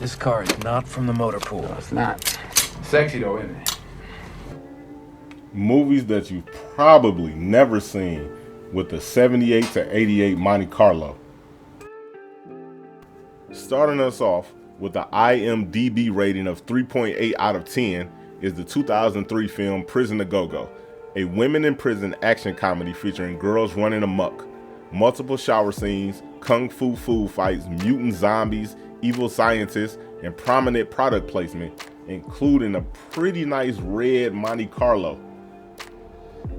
This car is not from the motor pool. No, it's not. Sexy though, isn't it? Movies that you've probably never seen with the 78 to 88 Monte Carlo. Starting us off with the IMDb rating of 3.8 out of 10 is the 2003 film Prison to Go-Go, a women in prison action comedy featuring girls running amok, multiple shower scenes, kung fu food fights, mutant zombies, evil scientists, and prominent product placement, including a pretty nice red Monte Carlo.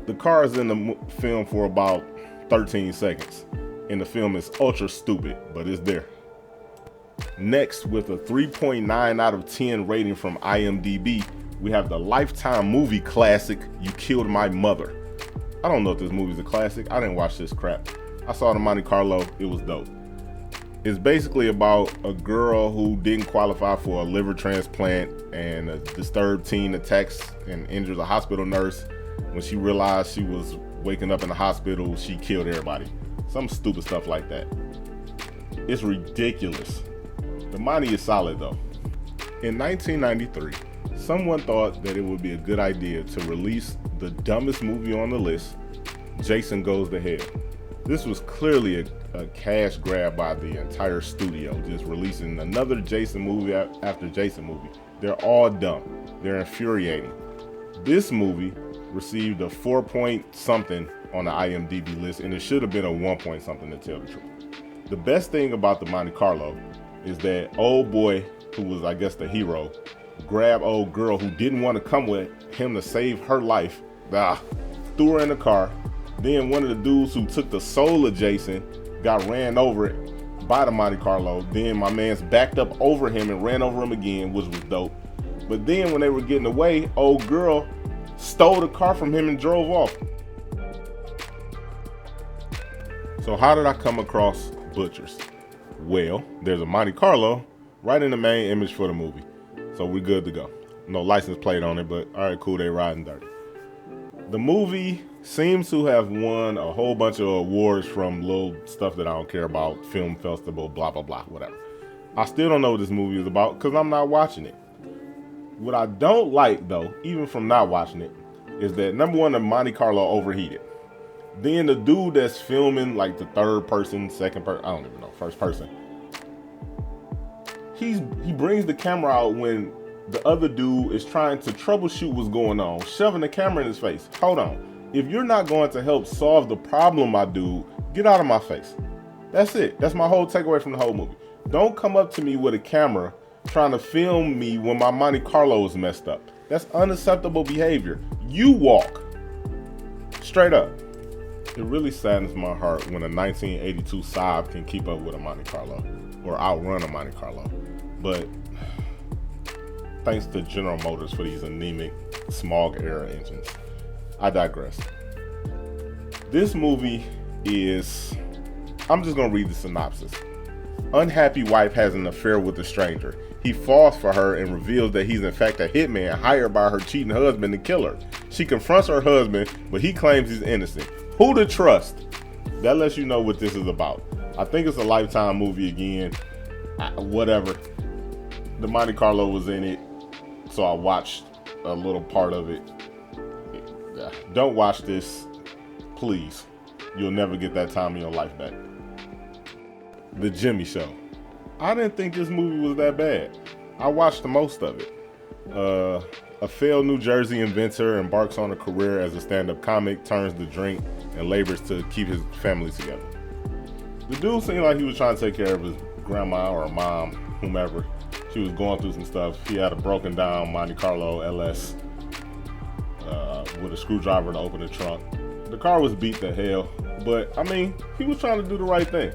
The car is in the film for about 13 seconds, and the film is ultra stupid, but it's there. Next, with a 3.9 out of 10 rating from IMDb, we have the Lifetime movie classic, You Killed My Mother. I don't know if this movie's a classic. I didn't watch this crap. I saw the Monte Carlo. It was dope. It's basically about a girl who didn't qualify for a liver transplant, and a disturbed teen attacks and injures a hospital nurse. When she realized she was waking up in the hospital, she killed everybody. Some stupid stuff like that. It's ridiculous. The Monte is solid though. In 1993, someone thought that it would be a good idea to release the dumbest movie on the list, Jason Goes to Hell. This was clearly a cash grab by the entire studio, just releasing another Jason movie after Jason movie. They're all dumb. They're infuriating. This movie received a 4 point something on the IMDb list, and it should have been a 1 point something to tell the truth. The best thing about the Monte Carlo is that old boy, who was I guess the hero, grabbed old girl who didn't want to come with him to save her life, threw her in the car. Then one of the dudes who took the soul of Jason got ran over it by the Monte Carlo. Then my man's backed up over him and ran over him again, which was dope. But then when they were getting away, old girl stole the car from him and drove off. So how did I come across Butchers? Well, there's a Monte Carlo right in the main image for the movie. So we're good to go. No license plate on it, but all right, cool, they riding dirty. The movie seems to have won a whole bunch of awards from little stuff that I don't care about, film festival, blah, blah, blah, whatever. I still don't know what this movie is about because I'm not watching it. What I don't like, though, even from not watching it, is that number one, the Monte Carlo overheated. Then the dude that's filming, like the third person, second person, I don't even know, first person, he brings the camera out when the other dude is trying to troubleshoot what's going on, shoving the camera in his face. Hold on. If you're not going to help solve the problem, my dude, get out of my face. That's it. That's my whole takeaway from the whole movie. Don't come up to me with a camera trying to film me when my Monte Carlo is messed up. That's unacceptable behavior. You walk. Straight up. It really saddens my heart when a 1982 Saab can keep up with a Monte Carlo or outrun a Monte Carlo. But thanks to General Motors for these anemic smog-era engines. I digress. This movie is, I'm just gonna read the synopsis. Unhappy wife has an affair with a stranger. He falls for her and reveals that he's in fact a hitman hired by her cheating husband to kill her. She confronts her husband, but he claims he's innocent. Who to trust? That lets you know what this is about. I think it's a Lifetime movie again. Whatever. The Monte Carlo was in it, so I watched a little part of it. Don't watch this, please. You'll never get that time in your life back. The Jimmy Show. I didn't think this movie was that bad. I watched the most of it. A failed New Jersey inventor embarks on a career as a stand-up comic, turns to drink, and labors to keep his family together. The dude seemed like he was trying to take care of his grandma or mom, whomever. She was going through some stuff. He had a broken down Monte Carlo LS with a screwdriver to open the trunk. The car was beat to hell, but I mean, he was trying to do the right thing.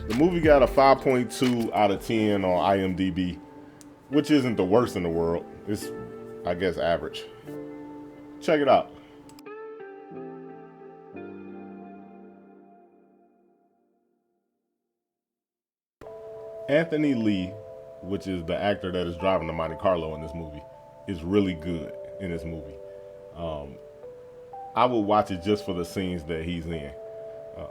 The movie got a 5.2 out of 10 on IMDb, which isn't the worst in the world. It's, I guess, average. Check it out. Anthony Lee, which is the actor that is driving the Monte Carlo in this movie, is really good in this movie. I would watch it just for the scenes that he's in.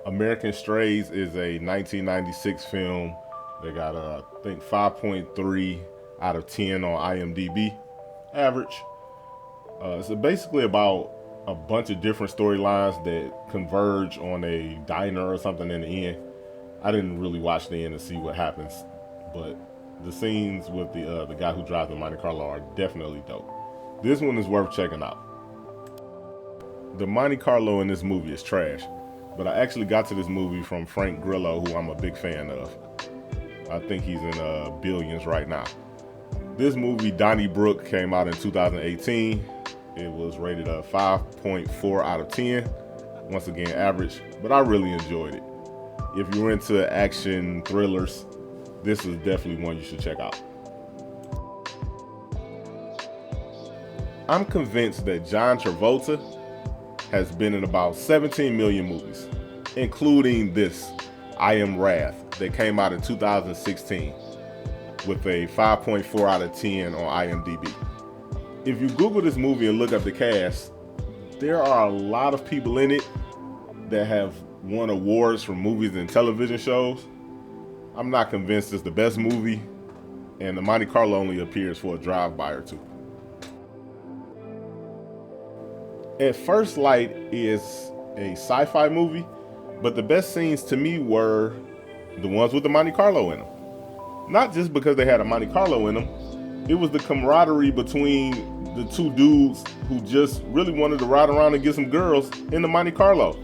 American Strays is a 1996 film They got, I think, 5.3 out of 10 on IMDb, average. It's basically about a bunch of different storylines that converge on a diner or something in the end. I didn't really watch the end to see what happens, but the scenes with the guy who drives the Monte Carlo are definitely dope. This one is worth checking out. The Monte Carlo in this movie is trash, but I actually got to this movie from Frank Grillo, who I'm a big fan of. I think he's in Billions right now. This movie, Donnybrook, came out in 2018. It was rated a 5.4 out of 10. Once again, average, but I really enjoyed it. If you're into action thrillers, this is definitely one you should check out. I'm convinced that John Travolta has been in about 17 million movies, including this, I Am Wrath, that came out in 2016 with a 5.4 out of 10 on IMDb. If you Google this movie and look up the cast, there are a lot of people in it that have won awards from movies and television shows. I'm not convinced it's the best movie, and the Monte Carlo only appears for a drive-by or two. At First Light is a sci-fi movie, but the best scenes to me were the ones with the Monte Carlo in them. Not just because they had a Monte Carlo in them, it was the camaraderie between the two dudes who just really wanted to ride around and get some girls in the Monte Carlo.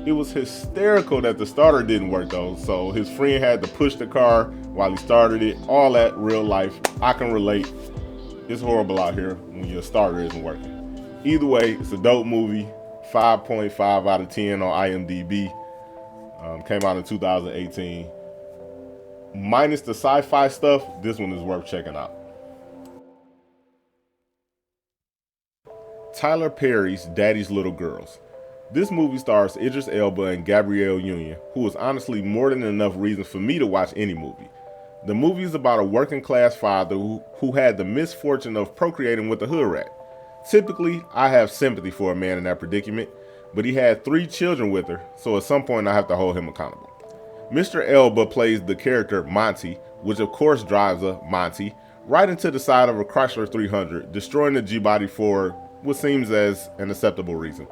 It was hysterical that the starter didn't work though, so his friend had to push the car while he started it. All that real life, I can relate. It's horrible out here when your starter isn't working. Either way, it's a dope movie. 5.5 out of 10 on IMDb. Came out in 2018. Minus the sci-fi stuff, this one is worth checking out. Tyler Perry's Daddy's Little Girls. This movie stars Idris Elba and Gabrielle Union, who is honestly more than enough reason for me to watch any movie. The movie is about a working class father who had the misfortune of procreating with a hood rat. Typically, I have sympathy for a man in that predicament, but he had 3 children with her, so at some point I have to hold him accountable. Mr. Elba plays the character Monty, which of course drives a Monty right into the side of a Chrysler 300, destroying the G-Body for what seems as an acceptable reason.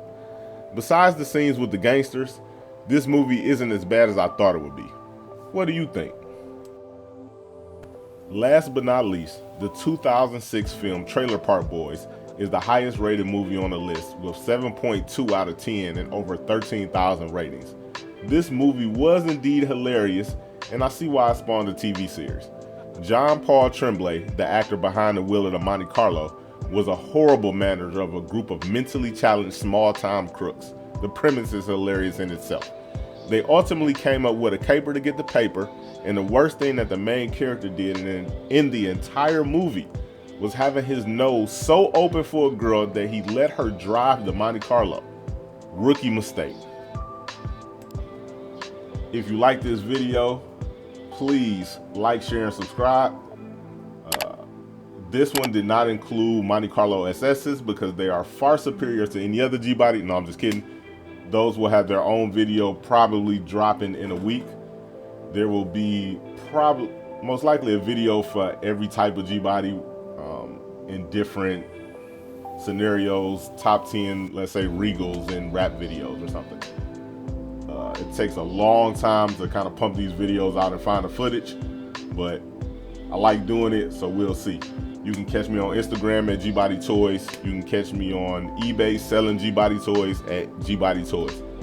Besides the scenes with the gangsters, this movie isn't as bad as I thought it would be. What do you think? Last but not least, the 2006 film Trailer Park Boys is the highest rated movie on the list with 7.2 out of 10 and over 13,000 ratings. This movie was indeed hilarious, and I see why it spawned a TV series. John Paul Tremblay, the actor behind the wheel of the Monte Carlo, was a horrible manager of a group of mentally challenged small-time crooks. The premise is hilarious in itself. They ultimately came up with a caper to get the paper, and the worst thing that the main character did in the entire movie was having his nose so open for a girl that he let her drive the Monte Carlo. Rookie mistake. If you like this video, please like, share, and subscribe. This one did not include Monte Carlo SS's because they are far superior to any other G-Body. No, I'm just kidding. Those will have their own video probably dropping in a week. There will be most likely a video for every type of G-Body in different scenarios, top 10, let's say Regals and rap videos or something. It takes a long time to kind of pump these videos out and find the footage, but I like doing it, so we'll see. You can catch me on Instagram at GbodyToys. You can catch me on eBay selling GbodyToys at GbodyToys.